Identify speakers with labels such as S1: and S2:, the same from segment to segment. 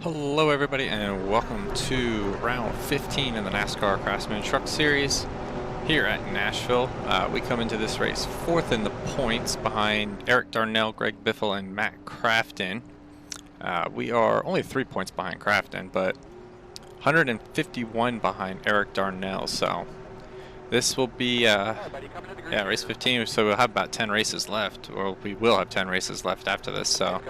S1: Hello everybody and welcome to round 15 in the NASCAR Craftsman Truck Series here at Nashville. We come into this race fourth in the points behind Eric Darnell, Greg Biffle, and Matt Crafton. We are only 3 points behind Crafton, but 151 behind Eric Darnell, so this will be race 15, so we'll have about 10 races left, or we will have 10 races left after this, so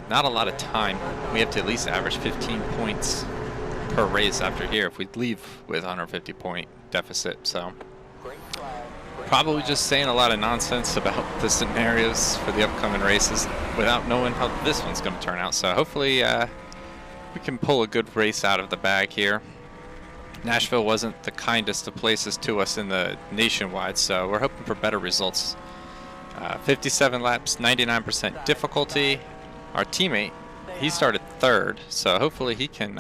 S1: not a lot of time. We have to at least average 15 points per race after here if we leave with 150 point deficit. So probably just saying a lot of nonsense about the scenarios for the upcoming races without knowing how this one's going to turn out. So hopefully we can pull a good race out of the bag here. Nashville wasn't the kindest of places to us in the nationwide, so we're hoping for better results. 57 laps, 99% difficulty. Our teammate, he started third, so hopefully he can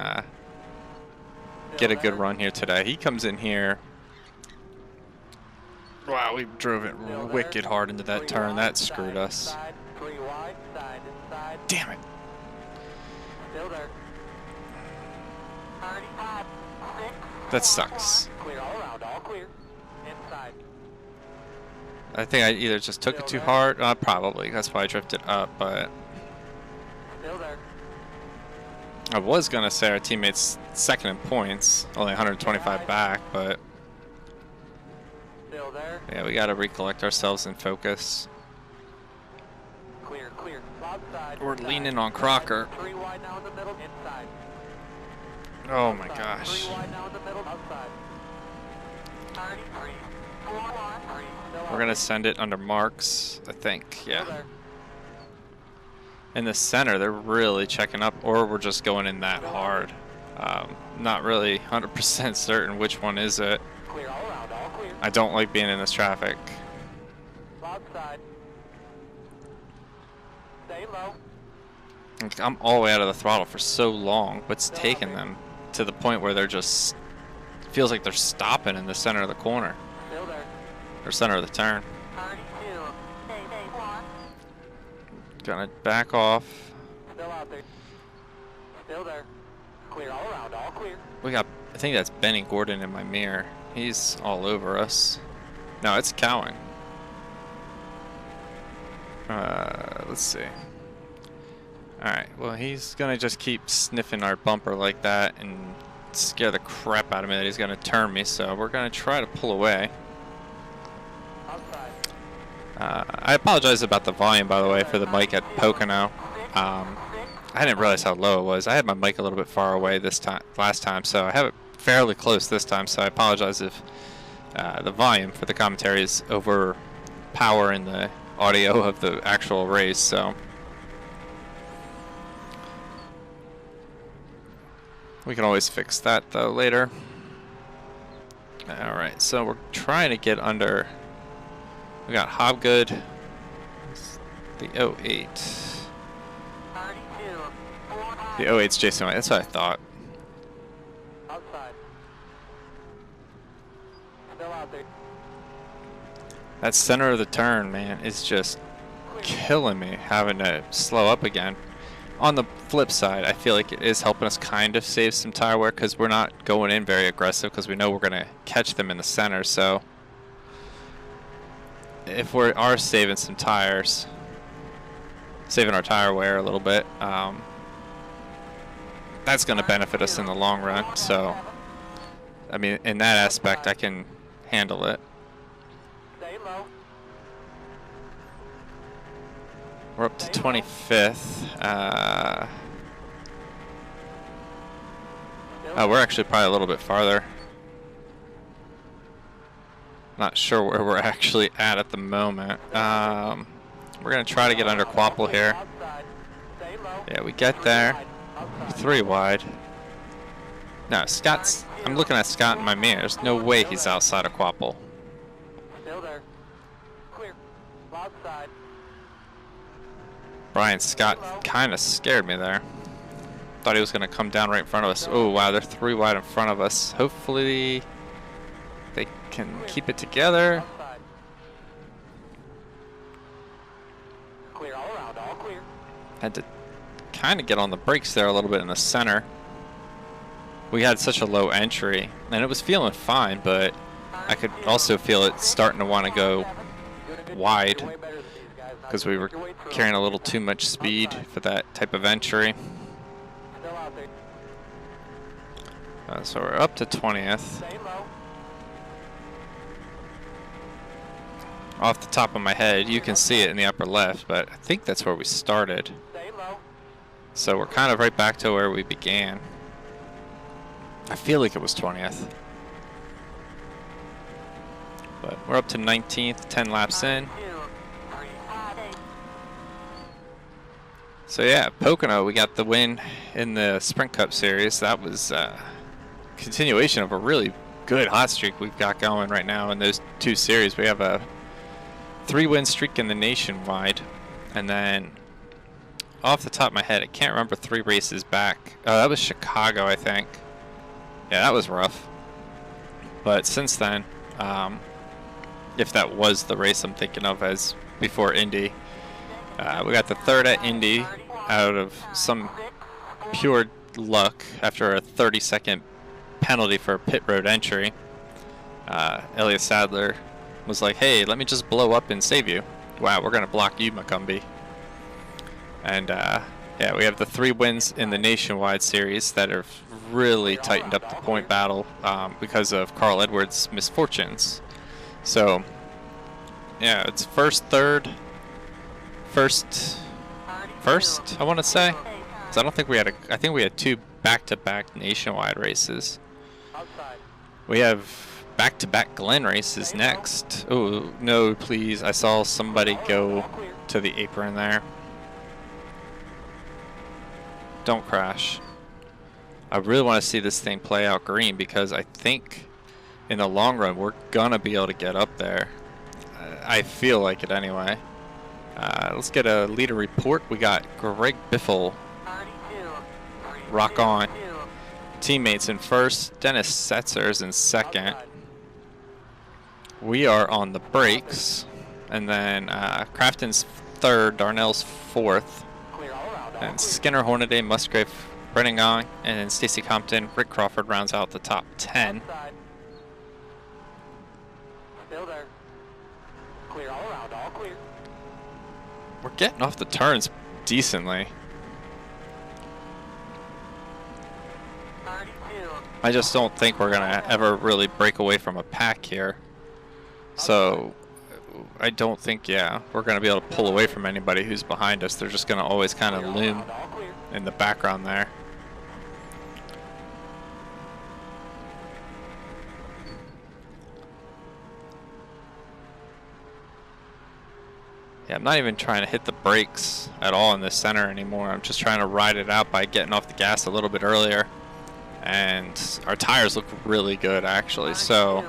S1: get a good run here today. He comes in here. Wow, we drove it wicked hard into that turn. That screwed us. Damn it. That sucks. I think I either just took it too hard. Probably. That's why I drifted up, but I was going to say our teammate's second in points, only 125 back, but yeah, we got to recollect ourselves and focus. We're leaning on Crocker. Oh my gosh. We're going to send it under marks, I think, yeah. In the center, they're really checking up, or we're just going in that hard. Not really 100% certain which one is it. I don't like being in this traffic. I'm all the way out of the throttle for so long. What's taking them to the point where they're just, feels like they're stopping in the center of the corner, or center of the turn. Gonna back off. Still out there. Still there. Clear all around, all clear. We got, I think that's Benny Gordon in my mirror. He's all over us. No, it's Cowan. Let's see. Alright, well he's gonna just keep sniffing our bumper like that and scare the crap out of me that he's gonna turn me, so we're gonna try to pull away. I apologize about the volume, by the way, for the mic at Pocono. I didn't realize how low it was. I had my mic a little bit far away last time, so I have it fairly close this time, so I apologize if the volume for the commentary is overpowering the audio of the actual race. So we can always fix that, though, later. Alright, so we're trying to get under. We got Hobgood, the 08. The 08's Jason White, that's what I thought. That center of the turn, man, is just killing me, having to slow up again. On the flip side, I feel like it is helping us kind of save some tire wear because we're not going in very aggressive because we know we're going to catch them in the center, so if we are saving some tires, saving our tire wear a little bit, that's going to benefit us in the long run. So, I mean, in that aspect, I can handle it. We're up to 25th. Oh, we're actually probably a little bit farther. Not sure where we're actually at the moment. We're going to try to get under Quapple here. Yeah, we get there. 3 wide. No, Scott's, I'm looking at Scott in my mirror. There's no way he's outside of Quapple. Brian Scott kind of scared me there. Thought he was going to come down right in front of us. Oh, wow, they're 3 wide in front of us. Hopefully they can keep it together. Had to kind of get on the brakes there a little bit in the center. We had such a low entry, and it was feeling fine, but I could also feel it starting to want to go wide because we were carrying a little too much speed for that type of entry. So we're up to 20th. Off the top of my head, you can see it in the upper left, but I think that's where we started. So we're kind of right back to where we began. I feel like it was 20th. But we're up to 19th, 10 laps in. So yeah, Pocono, we got the win in the Sprint Cup Series. That was a continuation of a really good hot streak we've got going right now in those two series. We have a 3-win streak in the nationwide, and then off the top of my head, I can't remember 3 races back. Oh, that was Chicago, I think. Yeah, that was rough. But since then, if that was the race I'm thinking of as before Indy, we got the 3rd at Indy out of some pure luck after a 30-second penalty for a pit road entry. Elliott Sadler was like, hey, let me just blow up and save you. Wow, we're going to block you, McCumbee. And yeah, we have the 3 wins in the nationwide series that have really tightened up the point battle because of Carl Edwards' misfortunes. So yeah, it's first, third, first, I want to say. Because I don't think we had I think we had 2 back-to-back nationwide races. We have back-to-back Glen races next. Oh, no, please. I saw somebody go to the apron there. Don't crash. I really want to see this thing play out green because I think in the long run we're going to be able to get up there. I feel like it anyway. Let's get a leader report. We got Greg Biffle. Rock on. Teammates in first. Dennis Setzer's in second. We are on the brakes. And then Crafton's third. Darnell's fourth. And Skinner, Hornaday, Musgrave, Brenningon, and then Stacy Compton, Rick Crawford rounds out the top 10.
S2: Still there. Clear all around, all clear.
S1: We're getting off the turns decently.
S2: 32.
S1: I just don't think we're going to ever really break away from a pack here. So I don't think, yeah, we're going to be able to pull away from anybody who's behind us. They're just going to always kind of loom in the background there. Yeah, I'm not even trying to hit the brakes at all in the center anymore. I'm just trying to ride it out by getting off the gas a little bit earlier. And our tires look really good, actually. So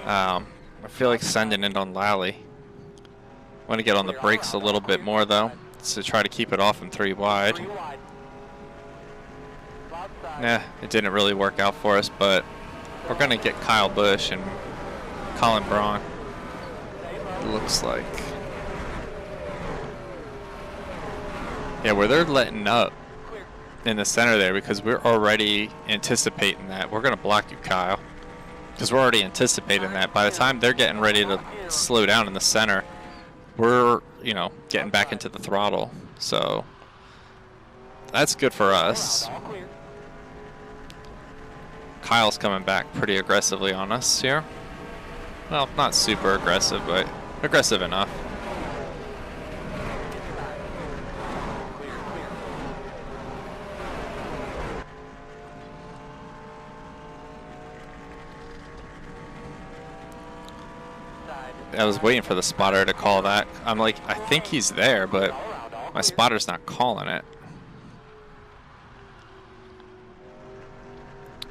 S1: I feel like sending it on Lally. I want to get on the brakes a little bit more, though, to try to keep it off in 3 wide. Yeah, it didn't really work out for us, but we're going to get Kyle Busch and Colin Braun, it looks like. Yeah, where they're letting up in the center there because we're already anticipating that. We're going to block you, Kyle, because we're already anticipating that. By the time they're getting ready to slow down in the center, we're, you know, getting back into the throttle. So that's good for us. Kyle's coming back pretty aggressively on us here. Well, not super aggressive, but aggressive enough. I was waiting for the spotter to call that. I'm like, I think he's there, but my spotter's not calling it.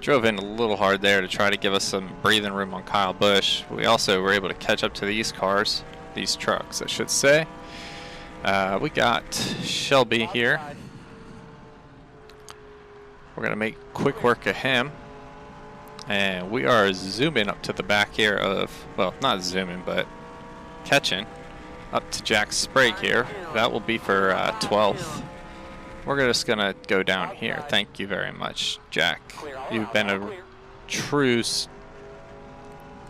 S1: Drove in a little hard there to try to give us some breathing room on Kyle Busch. We also were able to catch up to these cars, these trucks, I should say. We got Shelby here. We're going to make quick work of him. And we are zooming up to the back here of, well, not zooming, but catching up to Jack Sprague here. That will be for 12th. We're just gonna go down here. Thank you very much, Jack. You've been a true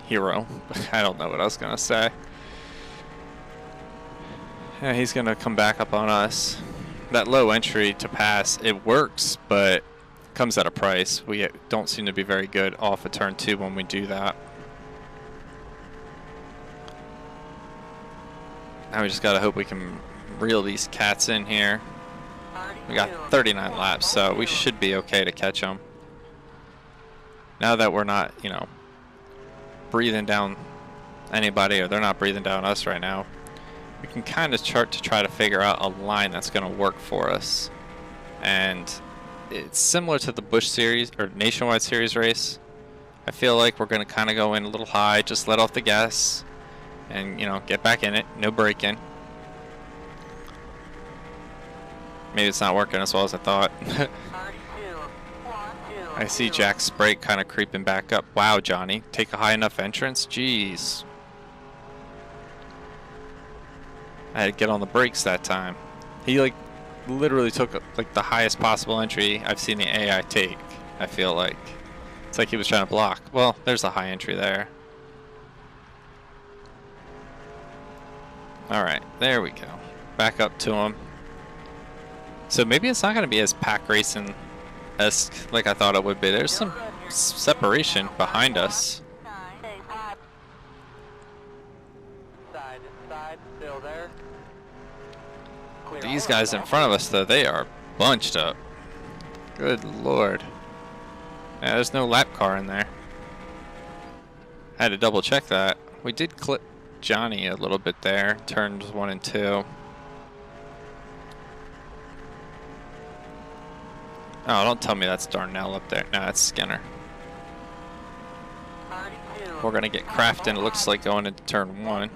S1: hero. I don't know what I was gonna say. Yeah, he's gonna come back up on us. That low entry to pass, it works, but comes at a price. We don't seem to be very good off of turn 2 when we do that. Now we just gotta hope we can reel these cats in here. We got 39 laps, so we should be okay to catch them. Now that we're not, you know, breathing down anybody, or they're not breathing down us right now, we can kind of chart to try to figure out a line that's going to work for us. And it's similar to the Busch Series or Nationwide Series race. I feel like we're going to kind of go in a little high, just let off the gas, and, you know, get back in it, no braking. Maybe it's not working as well as I thought. I see Jack's brake kind of creeping back up. Wow, Johnny, take a high enough entrance? Jeez. I had to get on the brakes that time. He like literally took like the highest possible entry I've seen the AI take, I feel like. It's like he was trying to block. Well, there's a high entry there. Alright, there we go. Back up to him. So maybe it's not going to be as pack racing-esque like I thought it would be. There's some separation behind us. These guys in front of us, though, they are bunched up. Good lord. Yeah, there's no lap car in there. I had to double check that. We did clip Johnny a little bit there, turns 1 and 2. Oh, don't tell me that's Darnell up there. No, that's Skinner. We're going to get Crafton, it looks like, going into turn 1.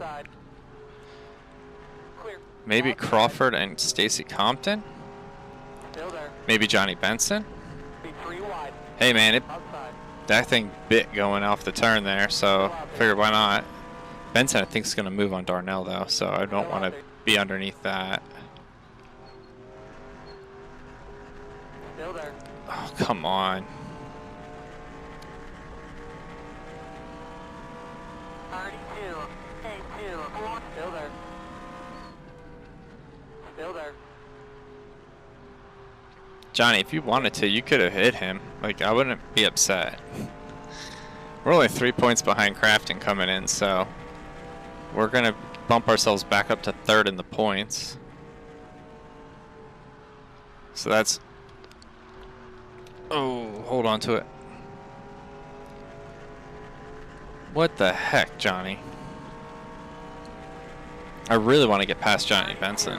S1: Maybe Crawford and Stacy Compton? Maybe Johnny Benson? Hey man, that thing bit going off the turn there, so figured why not. Benson I think is going to move on Darnell though, so I don't want to be underneath that. Oh, come on. Johnny, if you wanted to, you could have hit him. Like, I wouldn't be upset. We're only 3 points behind Crafton coming in, so we're going to bump ourselves back up to 3rd in the points. So that's... Oh, hold on to it. What the heck, Johnny? I really want to get past Johnny Benson.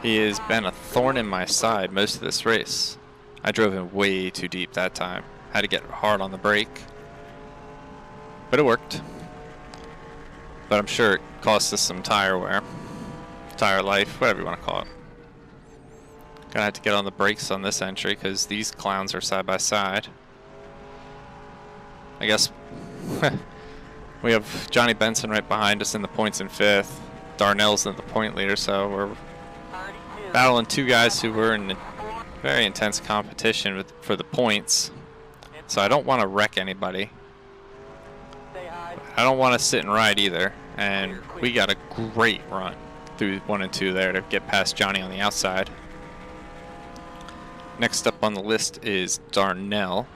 S1: He has been a thorn in my side most of this race. I drove him way too deep that time. Had to get hard on the brake. But it worked. But I'm sure it cost us some tire wear. Tire life, whatever you want to call it. Gonna have to get on the brakes on this entry because these clowns are side by side. I guess we have Johnny Benson right behind us in the points in 5th. Darnell's in the point leader, so we're battling 2 guys who were in very intense competition for the points. So I don't want to wreck anybody. I don't want to sit and ride either. And we got a great run through 1 and 2 there to get past Johnny on the outside. Next up on the list is Darnell.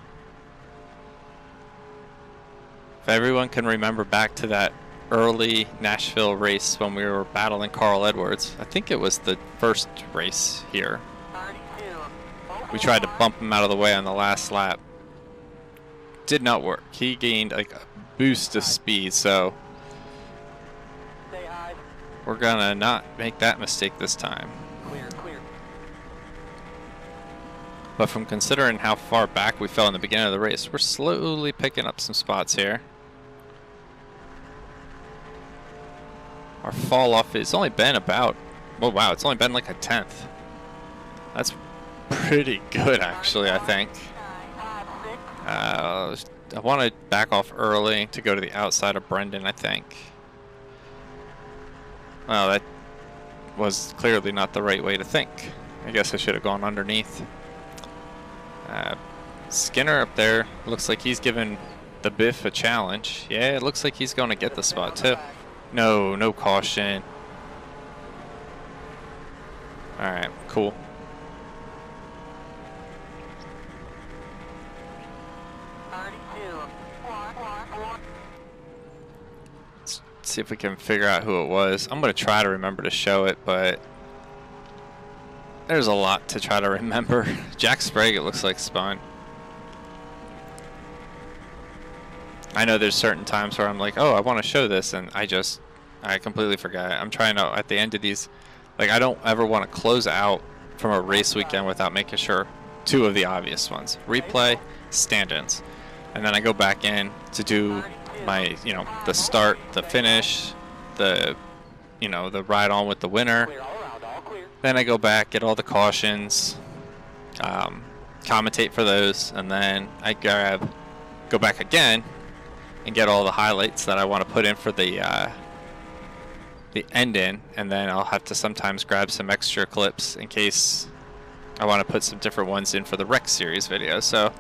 S1: If everyone can remember back to that early Nashville race when we were battling Carl Edwards, I think it was the first race here. We tried to bump him out of the way on the last lap. Did not work. He gained like a boost of speed, so we're gonna not make that mistake this time. But from considering how far back we fell in the beginning of the race, we're slowly picking up some spots here. Our fall off has only been about, oh wow, it's only been like a 10th. That's pretty good actually, I think. I want to back off early to go to the outside of Brendan, I think. Well, that was clearly not the right way to think. I guess I should have gone underneath. Skinner up there looks like he's giving the Biff a challenge. Yeah, it looks like he's going to get the spot too. No, no caution. Alright, cool. Let's see if we can figure out who it was. I'm going to try to remember to show it, but there's a lot to try to remember. Jack Sprague, it looks like, spun. I know there's certain times where I'm like, oh, I want to show this, and I completely forgot. I'm trying to, at the end of these, like, I don't ever want to close out from a race weekend without making sure two of the obvious ones. Replay, stand-ins. And then I go back in to do my, you know, the start, the finish, the, you know, the ride on with the winner. Then I go back, get all the cautions, commentate for those, and then I go back again and get all the highlights that I want to put in for the end in, and then I'll have to sometimes grab some extra clips in case I want to put some different ones in for the Rec Series video. So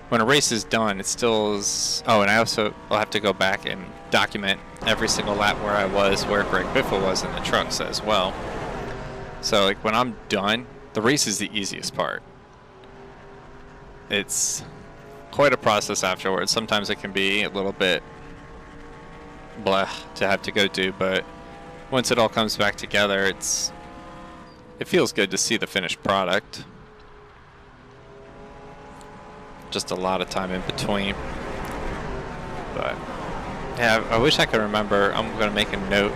S1: when a race is done, it still is. Oh, and I'll have to go back and document every single lap where I was, where Greg Biffle was in the trucks as well. So like when I'm done, the race is the easiest part. It's quite a process afterwards. Sometimes it can be a little bit blah to have to go do, but once it all comes back together, it feels good to see the finished product. Just a lot of time in between. But yeah, I wish I could remember. I'm going to make a note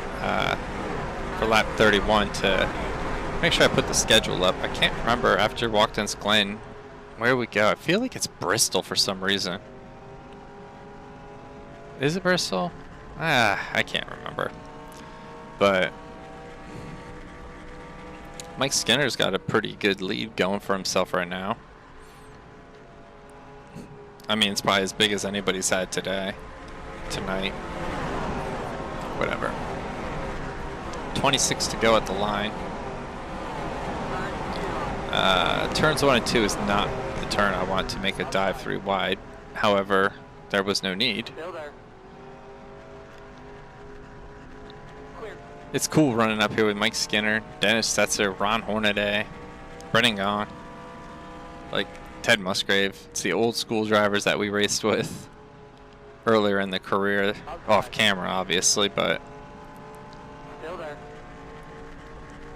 S1: for lap 31 to make sure I put the schedule up. I can't remember after Watkins Glen where we go. I feel like it's Bristol for some reason. Is it Bristol? I can't remember. But Mike Skinner's got a pretty good lead going for himself right now. I mean, it's probably as big as anybody's had tonight. Whatever. 26 to go at the line. Turns 1 and 2 is not the turn I want to make a dive 3 wide. However, there was no need. It's cool running up here with Mike Skinner, Dennis Setzer, Ron Hornaday, Brennan Gaughan, like Ted Musgrave. It's the old school drivers that we raced with earlier in the career, off camera obviously, but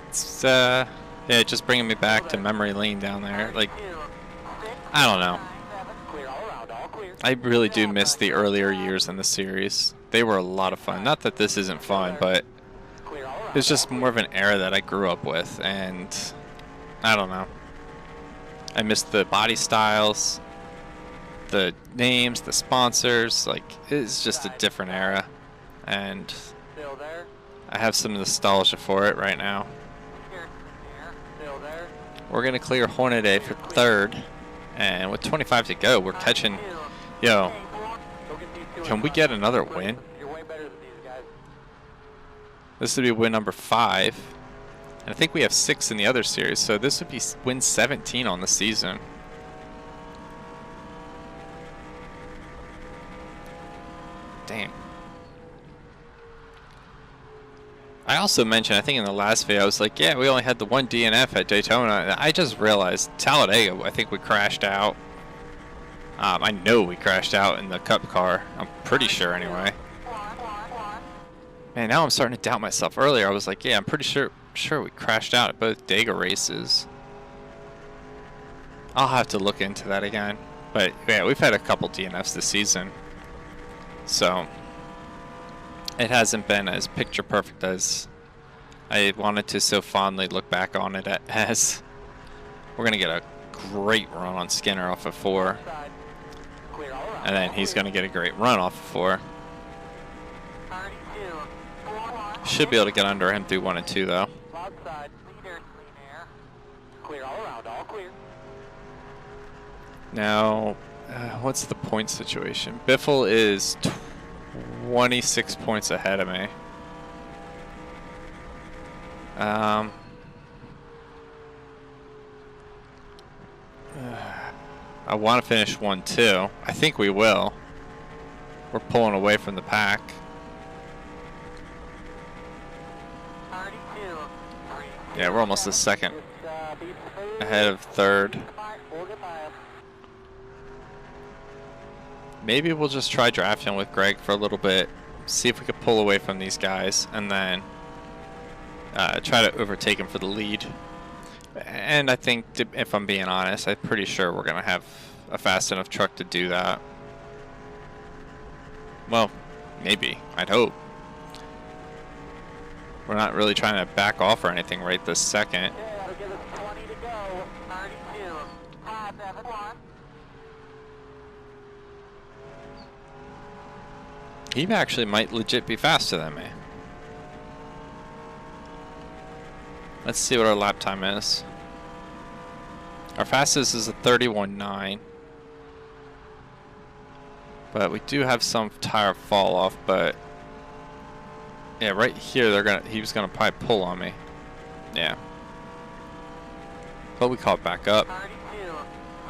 S1: it's yeah, just bringing me back to memory lane down there. Like, I don't know. I really do miss the earlier years in the series. They were a lot of fun. Not that this isn't fun, but it's just more of an era that I grew up with, and I don't know. I miss the body styles, the names, the sponsors. Like, it's just a different era, and I have some nostalgia for it right now. We're gonna clear Hornaday for third, and with 25 to go, we're catching. Yo, can we get another win? This would be win number 5, and I think we have 6 in the other series, so this would be win 17 on the season. Damn. I also mentioned, I think in the last video, I was like, yeah, we only had the 1 DNF at Daytona. I just realized Talladega, I think we crashed out. I know we crashed out in the Cup car. I'm pretty sure anyway. Man, now I'm starting to doubt myself. Earlier I was like, yeah, I'm pretty sure we crashed out at both Dega races. I'll have to look into that again. But yeah, we've had a couple DNFs this season. So it hasn't been as picture perfect as I wanted to so fondly look back on it as. We're going to get a great run on Skinner off of 4. And then he's going to get a great run off of 4. Should be able to get under him through 1 and 2 though. Now, what's the point situation? Biffle is 26 points ahead of me. I want to finish 1-2. I think we will. We're pulling away from the pack.
S2: 32.
S1: Yeah, we're almost a second ahead of third. Maybe we'll just try drafting with Greg for a little bit, see if we could pull away from these guys, and then try to overtake him for the lead. And I think, if I'm being honest, I'm pretty sure we're going to have a fast enough truck to do that. Well, maybe. I'd hope. We're not really trying to back off or anything right this second.
S2: That'll give us 20 to go. 32. 571.
S1: He actually might legit be faster than me. Let's see what our lap time is. Our fastest is a 31.9. But we do have some tire fall off, but yeah, right here he was gonna probably pull on me. Yeah. But we caught back up.
S2: 32.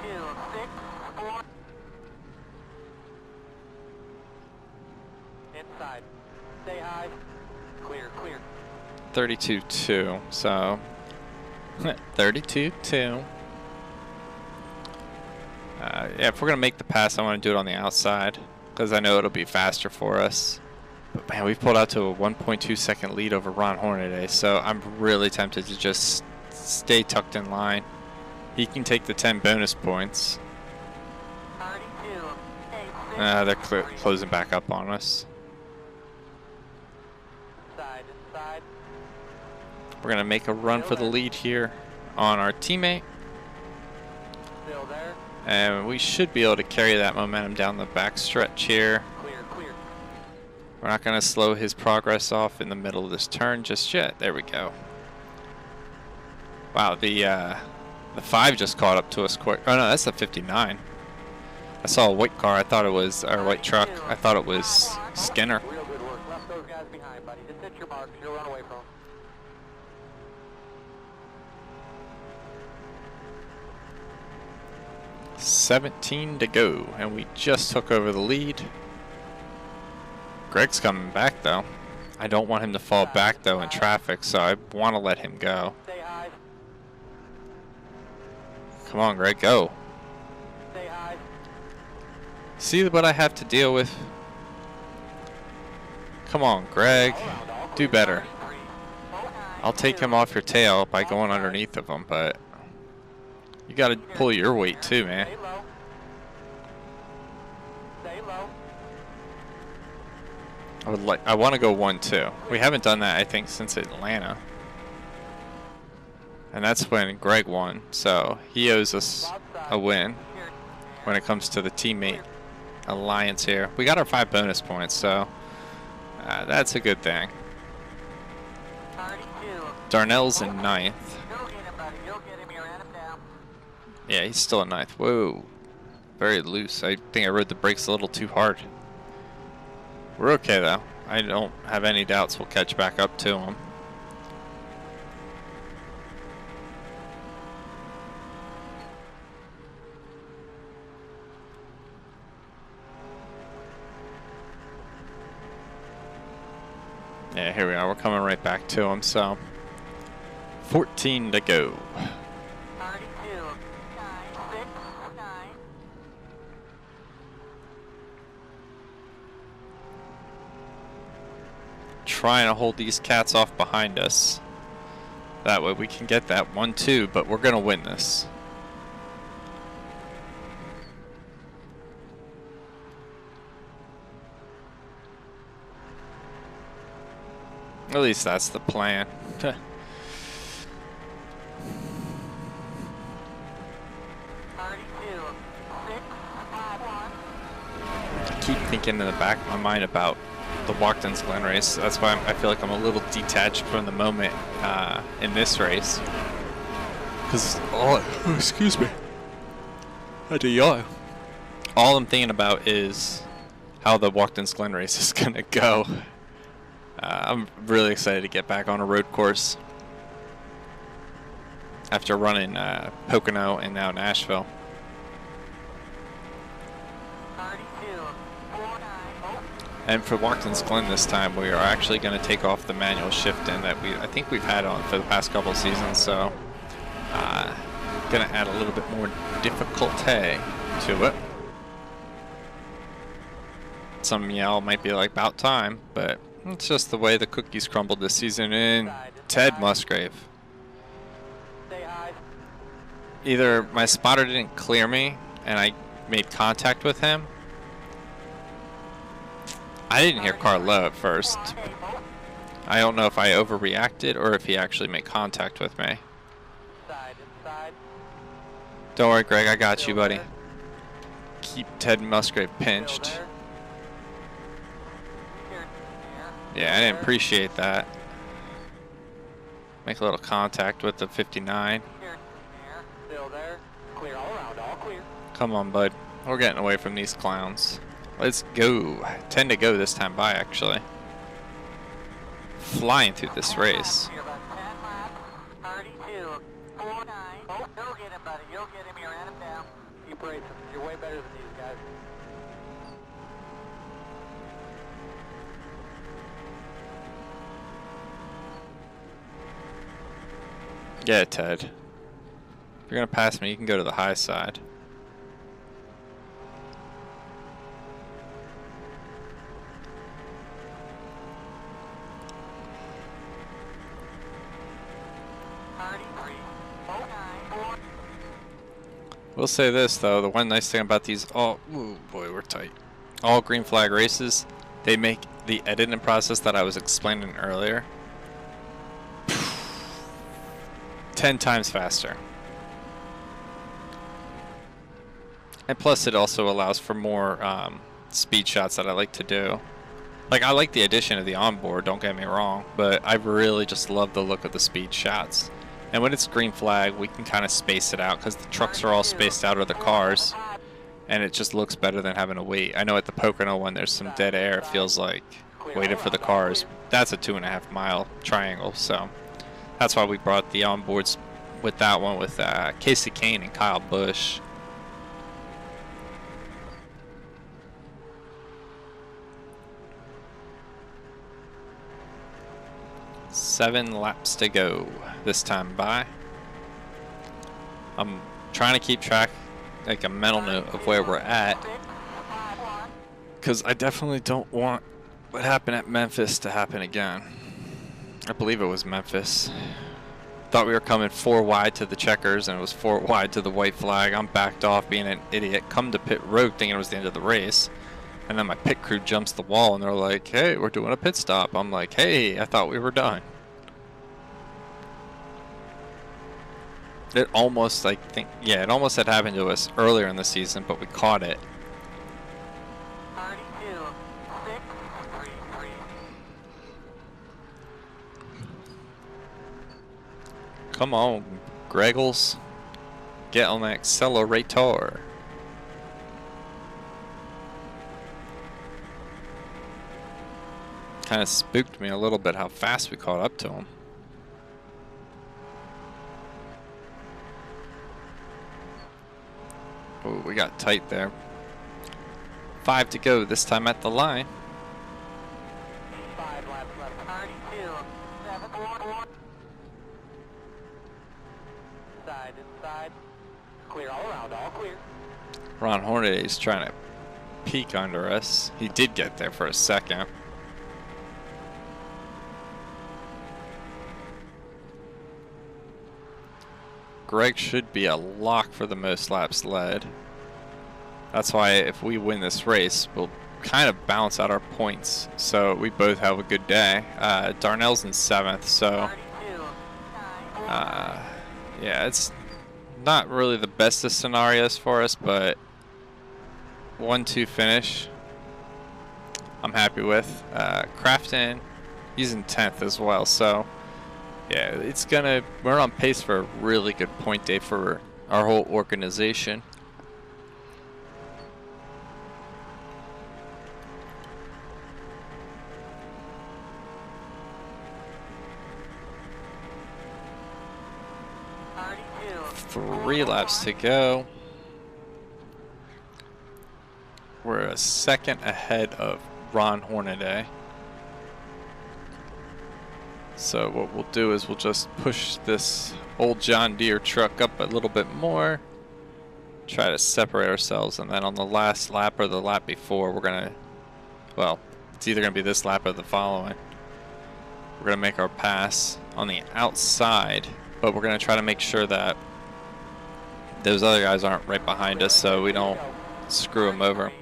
S2: 2, 6, 4. Inside. Stay high. Clear, clear.
S1: 32.2, so 32.2. Yeah, if we're gonna make the pass, I want to do it on the outside because I know it'll be faster for us. But man, we've pulled out to a 1.2 second lead over Ron Hornaday, so I'm really tempted to just stay tucked in line. He can take the 10 bonus points.
S2: 32.
S1: They're closing back up on us.
S2: Inside.
S1: We're gonna make a run for the lead here on our teammate.
S2: Still there.
S1: And we should be able to carry that momentum down the back stretch here.
S2: Clear, clear.
S1: We're not going to slow his progress off in the middle of this turn just yet. There we go. Wow, the 5 just caught up to us quick. Oh no, that's the 59. I saw a white car. I thought it was our white truck. I thought it was Skinner.
S2: Real good work. Left those guys behind, buddy. Just hit your marks. You'll run away from them.
S1: 17 to go, and we just took over the lead. Greg's coming back though. I don't want him to fall back though in traffic, so I want to let him go.
S2: Stay high.
S1: Come on, Greg, go.
S2: Stay high.
S1: See what I have to deal with? Come on, Greg. Do better. I'll take him off your tail by going underneath of him, but you got to pull your weight too, man.
S2: Stay low. Stay low.
S1: I want to go 1-2. We haven't done that, I think, since Atlanta. And that's when Greg won, so he owes us a win when it comes to the teammate alliance here. We got our 5 bonus points, so that's a good thing.
S2: 32.
S1: Darnell's in 9th.
S2: Go get him, buddy. You'll get him. You ran him down.
S1: Yeah, he's still in 9th. Whoa. Very loose. I think I rode the brakes a little too hard. We're okay, though. I don't have any doubts we'll catch back up to him. Yeah, here we are. We're coming right back to him, so 14 to go.
S2: 32. 9, 6, 9.
S1: Trying to hold these cats off behind us. That way we can get that 1-2, but we're going to win this. At least that's the plan. I keep thinking in the back of my mind about the Watkins Glen race. That's why I feel like I'm a little detached from the moment in this race. Because, excuse me. I had to yawn. All I'm thinking about is how the Watkins Glen race is going to go. I'm really excited to get back on a road course after running Pocono and now Nashville. And for Watkins Glen this time, we are actually going to take off the manual shifting that I think we've had on for the past couple seasons. So, going to add a little bit more difficulty to it. Some of y'all might be like, about time, but it's just the way the cookies crumbled this season in Ted Musgrave. Either my spotter didn't clear me and I made contact with him. I didn't hear car low at first. I don't know if I overreacted or if he actually made contact with me. Don't worry, Greg, I got you, buddy. Keep Ted Musgrave pinched. Yeah, I didn't appreciate that. Make a little contact with the 59. Come on, bud. We're getting away from these clowns. Let's go. 10 to go this time by, actually. Flying through this race.
S2: You're way better than these guys.
S1: Yeah, Ted. If you're gonna pass me, you can go to the high side. We'll say this though, the one nice thing about these ooh boy, we're tight. All green flag races, they make the editing process that I was explaining earlier 10 times faster. And plus it also allows for more speed shots that I like to do. Like, I like the addition of the onboard, don't get me wrong, but I really just love the look of the speed shots. And when it's green flag, we can kind of space it out because the trucks are all spaced out of the cars, and it just looks better than having to wait. I know at the Pocono one, there's some dead air. It feels like waiting for the cars. That's a 2.5 mile triangle, so that's why we brought the onboards with that one with Casey Kane and Kyle Busch. Seven laps to go this time by. I'm trying to keep track, like a mental note of where we're at, because I definitely don't want what happened at Memphis to happen again. I believe it was Memphis. Thought we were coming 4 wide to the checkers, and it was 4 wide to the white flag. I'm backed off being an idiot, come to pit road thinking it was the end of the race. And then my pit crew jumps the wall and they're like, hey, we're doing a pit stop. I'm like, hey, I thought we were done. It almost, I think, yeah, it almost had happened to us earlier in the season, but we caught it.
S2: 32.633.
S1: Come on, Greggles. Get on the accelerator. Kind of spooked me a little bit how fast we caught up to him. Oh, we got tight there. 5 to go this time at the line.
S2: 5 laps left. 32.744. Inside. Clear all around, all clear.
S1: Ron Hornaday is trying to peek under us. He did get there for a second. Greg should be a lock for the most laps led. That's why if we win this race, we'll kind of balance out our points. So we both have a good day. Darnell's in 7th, so yeah, it's not really the best of scenarios for us, but 1-2 finish I'm happy with. Craftsman, he's in 10th as well, so yeah, we're on pace for a really good point day for our whole organization. Three laps to go. We're a second ahead of Ron Hornaday. So what we'll do is we'll just push this old John Deere truck up a little bit more, try to separate ourselves, and then on the last lap or the lap before, we're gonna, well, it's either gonna be this lap or the following. We're gonna make our pass on the outside, but we're gonna try to make sure that those other guys aren't right behind us so we don't screw them over.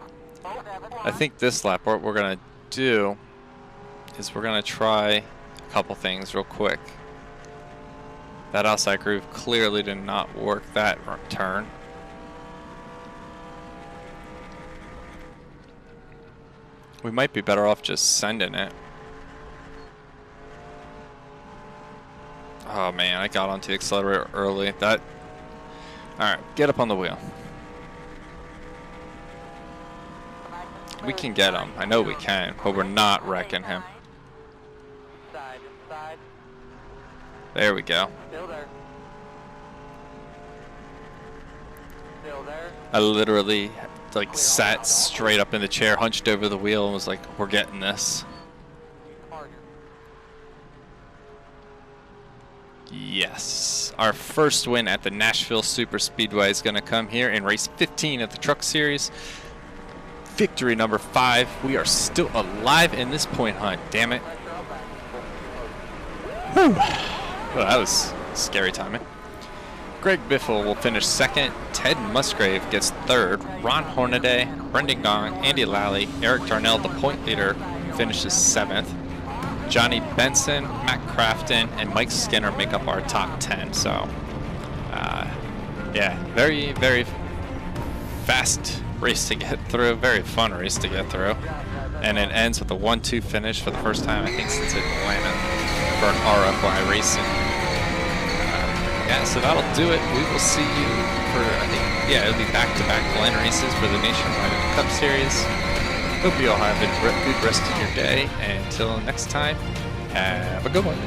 S1: I think this lap what we're gonna do is we're gonna try a couple things real quick. That outside groove clearly did not work that turn. We might be better off just sending it. Oh man, I got onto the accelerator early. That. Alright, get up on the wheel. We can get him. I know we can, but we're not wrecking him. There we go.
S2: Still there. Still there.
S1: I literally like sat straight up in the chair, hunched over the wheel, and was like, we're getting this. Yes. Our first win at the Nashville Super Speedway is going to come here in race 15 of the Truck Series. Victory number 5. We are still alive in this point hunt. Damn it. Whew. Well, that was scary timing. Greg Biffle will finish 2nd. Ted Musgrave gets 3rd. Ron Hornaday, Brendan Gong, Andy Lally, Eric Darnell, the point leader, finishes 7th. Johnny Benson, Matt Crafton, and Mike Skinner make up our top 10. So, yeah, very, very fast race to get through. Very fun race to get through. And it ends with a 1-2 finish for the first time, I think, since Atlanta for an RFY racing. Yeah, so that'll do it. We will see you for, I think, yeah, it'll be back-to-back Glen races for the Nationwide Cup Series. Hope you all have a good rest of your day. And until next time, have a good one.